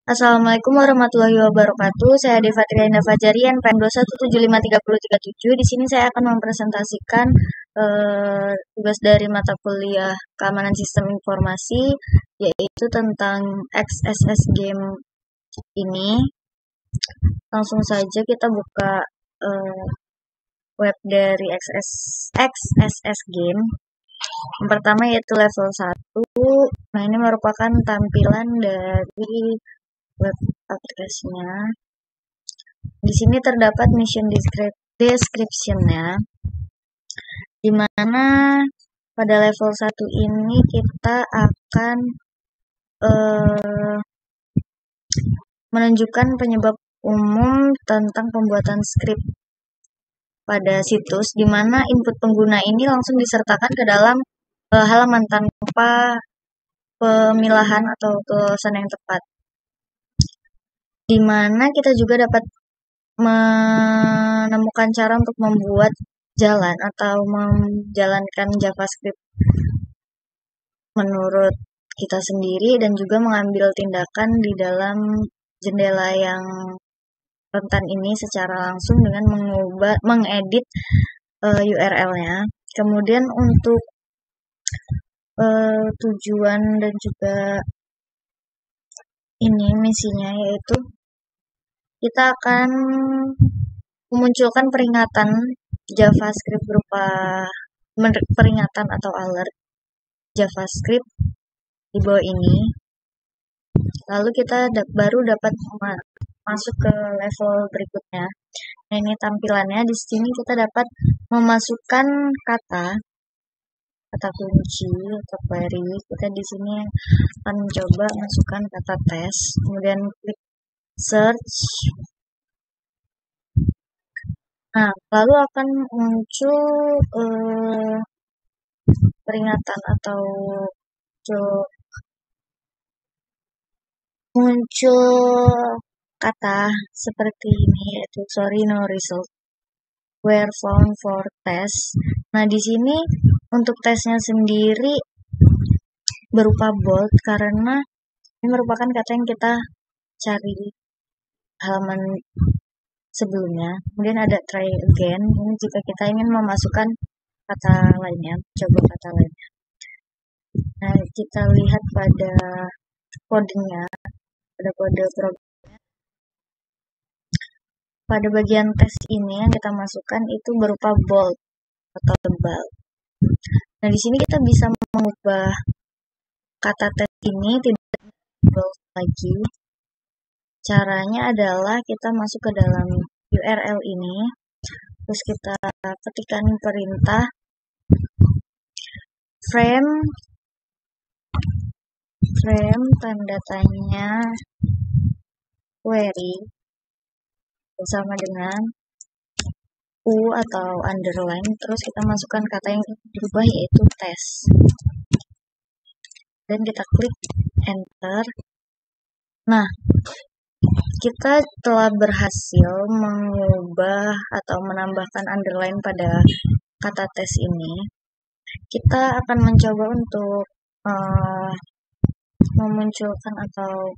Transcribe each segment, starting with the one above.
Assalamualaikum warahmatullahi wabarakatuh. Saya Deva Trianda Fajarian, PM 2175337. Di sini saya akan mempresentasikan tugas dari mata kuliah Keamanan Sistem Informasi, yaitu tentang XSS Game ini. Langsung saja kita buka web dari XSS Game. Yang pertama yaitu level 1. Nah, ini merupakan tampilan dari web aplikasinya. Di sini terdapat mission description-nya, di mana pada level 1 ini kita akan menunjukkan penyebab umum tentang pembuatan skrip pada situs, di mana input pengguna ini langsung disertakan ke dalam halaman tanpa pemilahan atau tulisan yang tepat, di mana kita juga dapat menemukan cara untuk membuat jalan atau menjalankan JavaScript menurut kita sendiri, dan juga mengambil tindakan di dalam jendela yang rentan ini secara langsung dengan mengedit URL-nya. Kemudian untuk tujuan dan juga ini misinya, yaitu kita akan memunculkan peringatan JavaScript berupa peringatan atau alert JavaScript di bawah ini. Lalu kita baru dapat masuk ke level berikutnya. Nah, ini tampilannya. Di sini kita dapat memasukkan kata kunci atau query. Kita di sini akan mencoba masukkan kata tes, kemudian klik search. Nah, lalu akan muncul peringatan atau muncul kata seperti ini, yaitu sorry no result were found for test. Nah, di sini untuk tesnya sendiri berupa bold karena ini merupakan kata yang kita cari di halaman sebelumnya. Kemudian ada try again, ini jika kita ingin memasukkan kata lainnya, coba kata lainnya. Nah, kita lihat pada kodenya, pada kode programnya. Pada bagian tes ini yang kita masukkan itu berupa bold atau tebal. Nah, di sini kita bisa mengubah kata tes ini tidak bold lagi. Caranya adalah kita masuk ke dalam URL ini, terus kita ketikkan perintah frame tanda tanya query bersama dengan U atau underline, terus kita masukkan kata yang dirubah yaitu tes, dan kita klik enter. Nah, kita telah berhasil mengubah atau menambahkan underline pada kata tes ini. Kita akan mencoba untuk memunculkan atau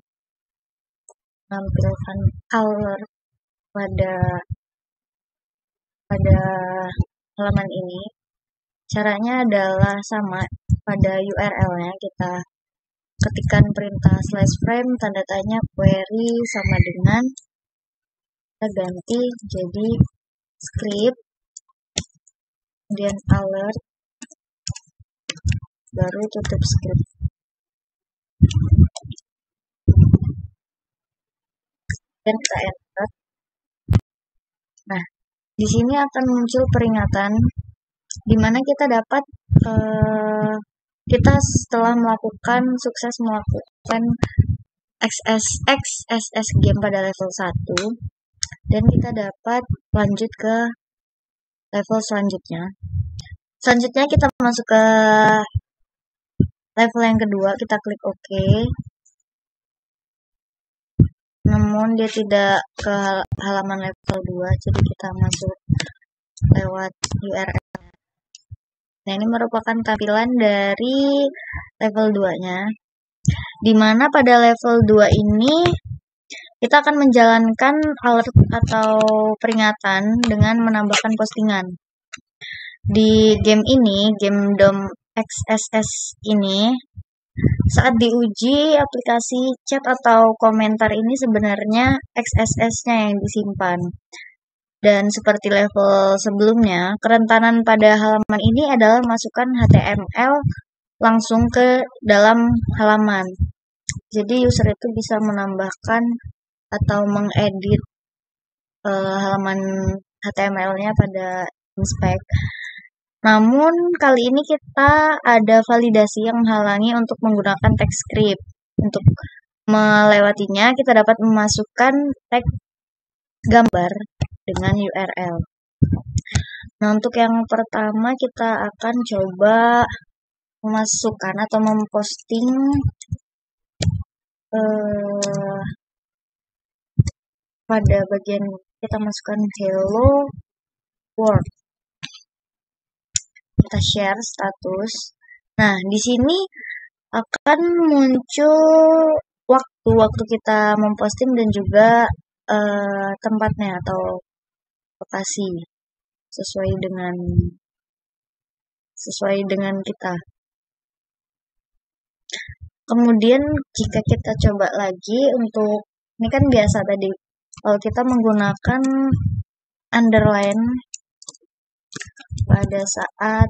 menampilkan alert pada halaman ini. Caranya adalah sama, pada URL-nya kita ketikkan perintah /frame tanda tanya query sama dengan, kita ganti jadi script, kemudian alert, baru tutup script. Dan kita enter. Nah, di sini akan muncul peringatan di mana kita dapat kita setelah sukses melakukan XSS game pada level 1, dan kita dapat lanjut ke level selanjutnya. Selanjutnya kita masuk ke level yang kedua, kita klik OK. Namun dia tidak ke halaman level 2, jadi kita masuk lewat URL. Nah, ini merupakan tampilan dari level 2-nya, di mana pada level 2 ini kita akan menjalankan alert atau peringatan dengan menambahkan postingan. Di game ini, game DOM XSS ini, saat diuji aplikasi chat atau komentar ini sebenarnya XSS-nya yang disimpan. Dan seperti level sebelumnya, kerentanan pada halaman ini adalah masukkan HTML langsung ke dalam halaman. Jadi user itu bisa menambahkan atau mengedit halaman HTML-nya pada inspect. Namun kali ini kita ada validasi yang menghalangi untuk menggunakan teks script. Untuk melewatinya kita dapat memasukkan tag gambar dengan URL. Nah, untuk yang pertama kita akan coba memasukkan atau memposting pada bagian kita masukkan hello world. Kita share status. Nah, di sini akan muncul waktu kita memposting dan juga tempatnya atau lokasi sesuai dengan kita. Kemudian jika kita coba lagi untuk ini kan biasa tadi kalau kita menggunakan underline pada saat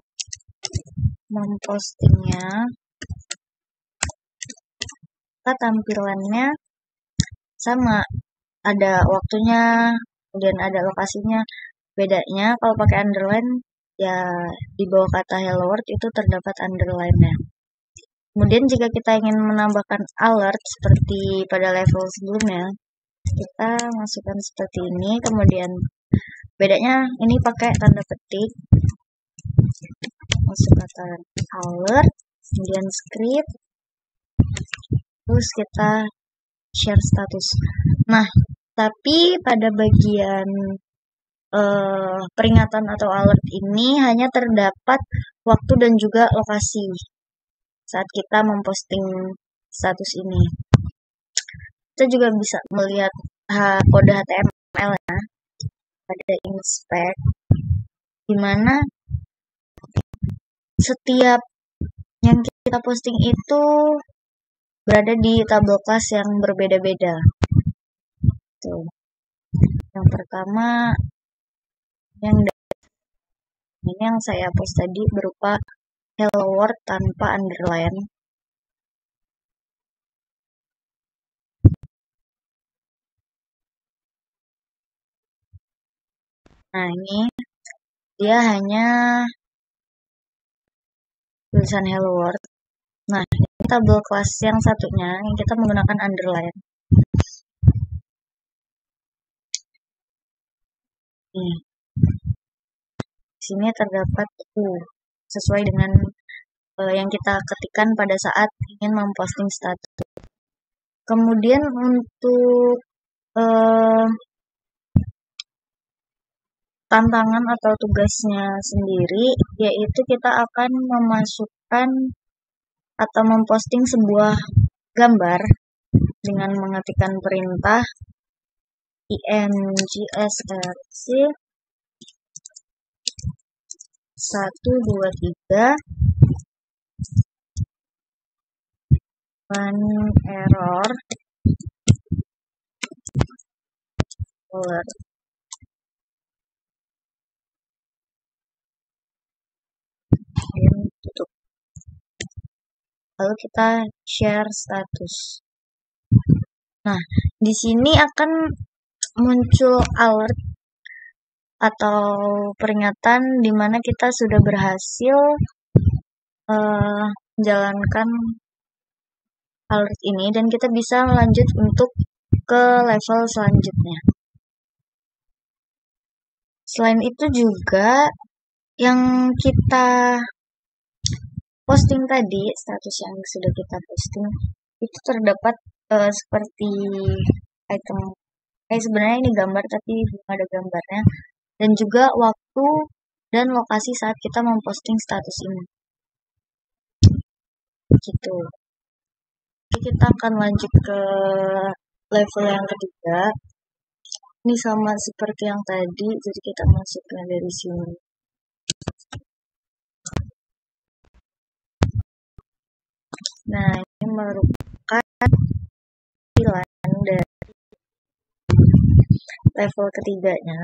mempostingnya, maka tampilannya sama, ada waktunya, kemudian ada lokasinya. Bedanya kalau pakai underline ya di bawah kata hello world itu terdapat underline-nya. Kemudian jika kita ingin menambahkan alert seperti pada level sebelumnya, kita masukkan seperti ini. Kemudian bedanya ini pakai tanda petik, masuk kata alert, kemudian script, terus kita share status. Nah, tapi pada bagian peringatan atau alert ini hanya terdapat waktu dan juga lokasi saat kita memposting status ini. Kita juga bisa melihat kode HTML ya pada inspect, di mana setiap yang kita posting itu berada di tabel kelas yang berbeda-beda. Tuh. Yang pertama ini yang saya post tadi berupa hello world tanpa underline. Nah, ini dia hanya tulisan hello world. Nah, ini tabel kelas yang satunya yang kita menggunakan underline. Nih. Di sini terdapat sesuai dengan yang kita ketikkan pada saat ingin memposting status. Kemudian untuk tantangan atau tugasnya sendiri, yaitu kita akan memasukkan atau memposting sebuah gambar dengan mengetikkan perintah insrc 123 one error tutup. Lalu kita share status. Nah, di sini akan muncul alert atau peringatan di mana kita sudah berhasil menjalankan alert ini dan kita bisa lanjut untuk ke level selanjutnya. Selain itu juga yang kita posting tadi, status yang sudah kita posting itu terdapat seperti item. Sebenarnya ini gambar tapi belum ada gambarnya, dan juga waktu dan lokasi saat kita memposting status ini. Gitu. Jadi kita akan lanjut ke level yang ketiga. Ini sama seperti yang tadi, jadi kita masukkan dari sini. Nah, ini merupakan tampilan dari level ketiganya.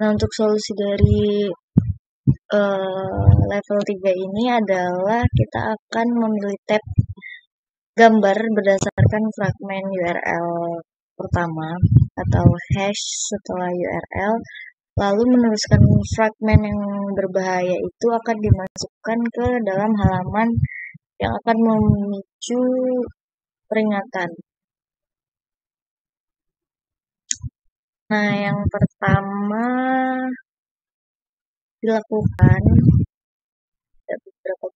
Nah, untuk solusi dari level 3 ini adalah kita akan memilih tab gambar berdasarkan fragmen URL pertama atau hash setelah URL, lalu meneruskan fragmen yang berbahaya itu akan dimasukkan ke dalam halaman yang akan memicu peringatan. Nah, yang pertama dilakukan ada beberapa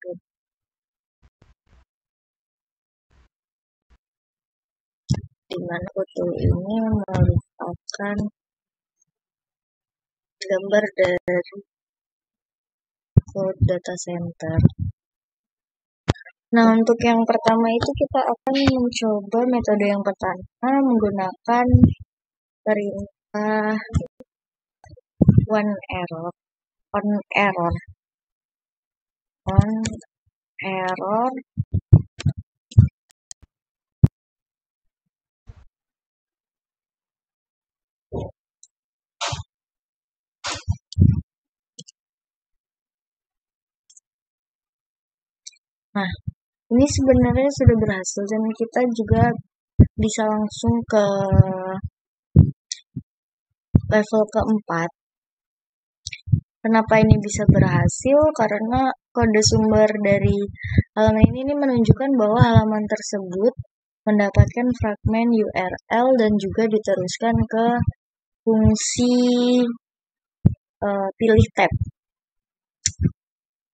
di mana foto ini merupakan gambar dari cloud data center. Nah, untuk yang pertama itu kita akan mencoba metode yang pertama menggunakan perintah on error. Nah, ini sebenarnya sudah berhasil dan kita juga bisa langsung ke level keempat. Kenapa ini bisa berhasil? Karena kode sumber dari halaman ini menunjukkan bahwa halaman tersebut mendapatkan fragmen URL dan juga diteruskan ke fungsi pilih tab.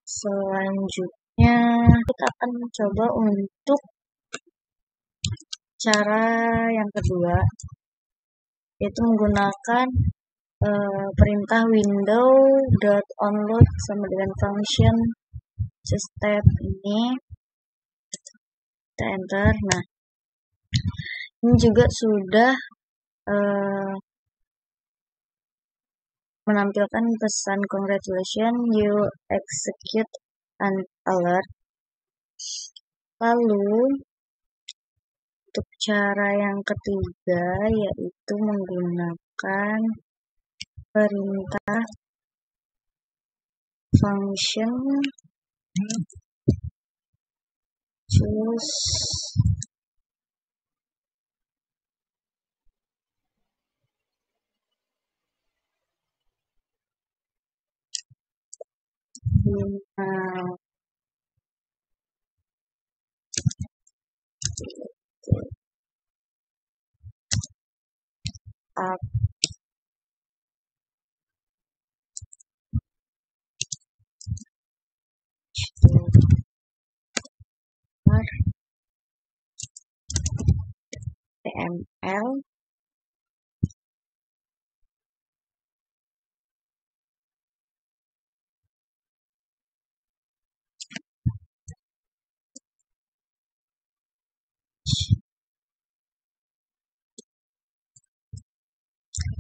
Selanjutnya kita akan mencoba untuk cara yang kedua, yaitu menggunakan perintah window.onload sama dengan function step ini. Kita enter. Nah, ini juga sudah menampilkan pesan congratulations you execute an alert. Lalu untuk cara yang ketiga yaitu menggunakan perintah function choose up HTML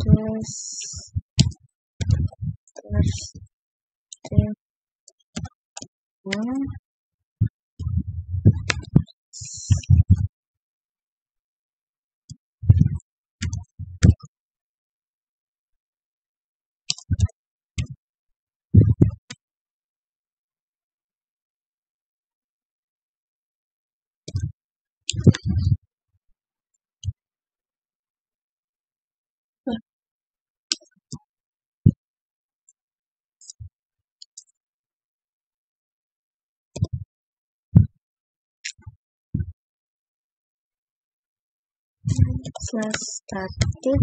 terus slash static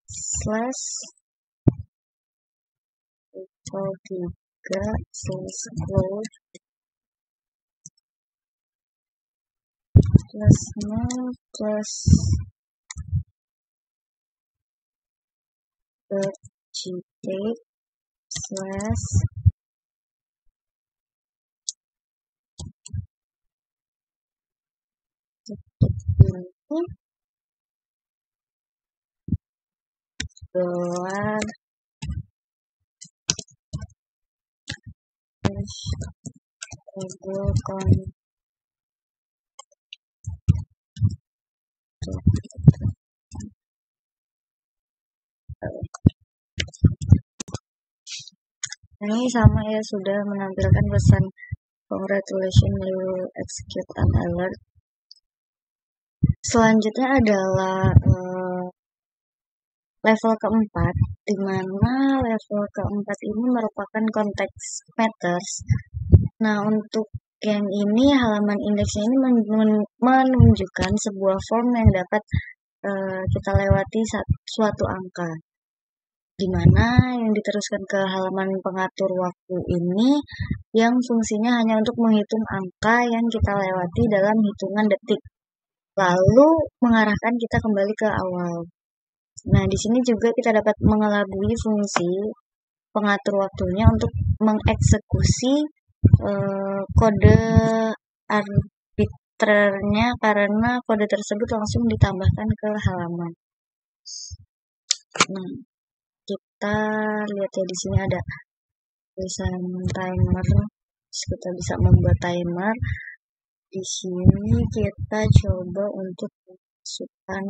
slash level 3 slash close plus null plus .jpeg slash dolar ini sama ya, sudah menampilkan pesan congratulations you execute an alert. Selanjutnya adalah level keempat, di mana level keempat ini merupakan konteks matters. Nah, untuk yang ini halaman indeksnya ini menunjukkan sebuah form yang dapat kita lewati suatu angka, di mana yang diteruskan ke halaman pengatur waktu ini yang fungsinya hanya untuk menghitung angka yang kita lewati dalam hitungan detik, lalu mengarahkan kita kembali ke awal. Nah, di sini juga kita dapat mengelabui fungsi pengatur waktunya untuk mengeksekusi kode arbitrernya, karena kode tersebut langsung ditambahkan ke halaman. Nah, kita lihat ya, di sini ada tulisan timer. Kita bisa membuat timer. Di sini kita coba untuk masukkan,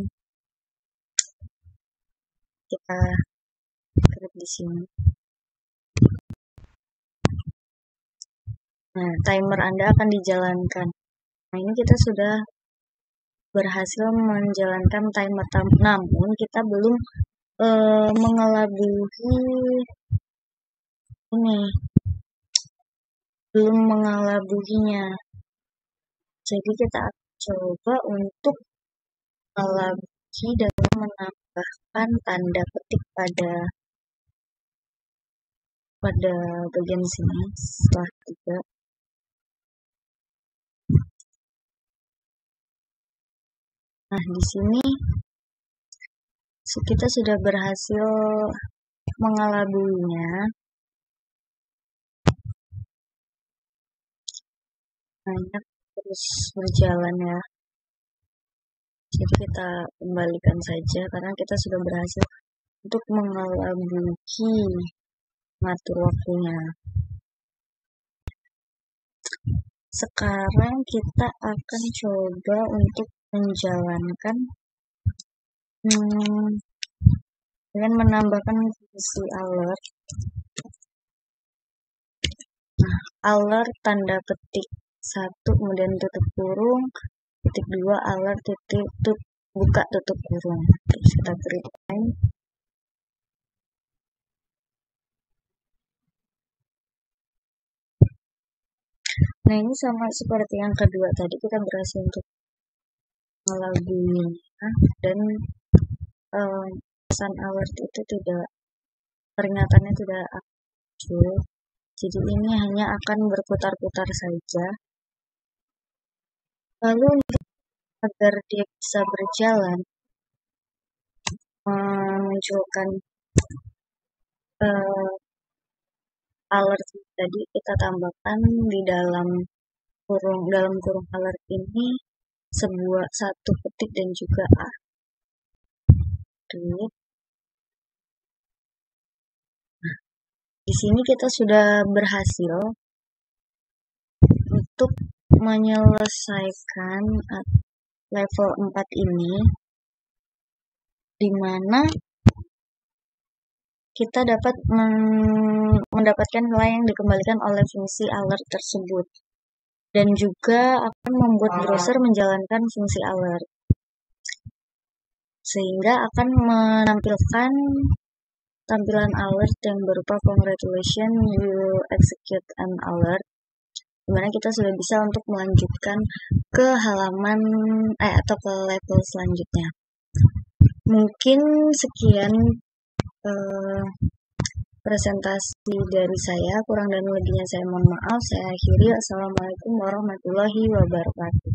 kita klik di sini. Nah, timer Anda akan dijalankan. Nah, ini kita sudah berhasil menjalankan timer, namun kita belum mengelabuhinya. Jadi kita akan coba untuk mengelabuhi dengan menambahkan tanda petik pada bagian sini setelah 3. Nah, di sini kita sudah berhasil mengelabuhinya. Banyak terus berjalan ya. Jadi kita kembalikan saja karena kita sudah berhasil untuk mengelabuhi mengatur waktunya. Sekarang kita akan coba untuk menjalankan dengan menambahkan fungsi alert. Nah, alert tanda petik 1 kemudian tutup kurung, titik 2 alert titik buka tutup kurung. Terus kita beri time. Nah, ini sama seperti yang kedua tadi, kita berhasil untuk melaguinya dan pesan alert itu peringatannya tidak muncul. Jadi ini hanya akan berputar-putar saja. Lalu agar dia bisa berjalan, memunculkan alert tadi, kita tambahkan di dalam kurung alert ini satu petik dan juga A. Nah, di sini kita sudah berhasil untuk menyelesaikan level 4 ini, di mana kita dapat mendapatkan nilai yang dikembalikan oleh fungsi alert tersebut, dan juga akan membuat browser menjalankan fungsi alert, sehingga akan menampilkan tampilan alert yang berupa congratulations you execute an alert, dimana kita sudah bisa untuk melanjutkan ke halaman atau ke level selanjutnya. Mungkin sekian presentasi dari saya, kurang dan lebihnya saya mohon maaf. Saya akhiri. Assalamualaikum warahmatullahi wabarakatuh.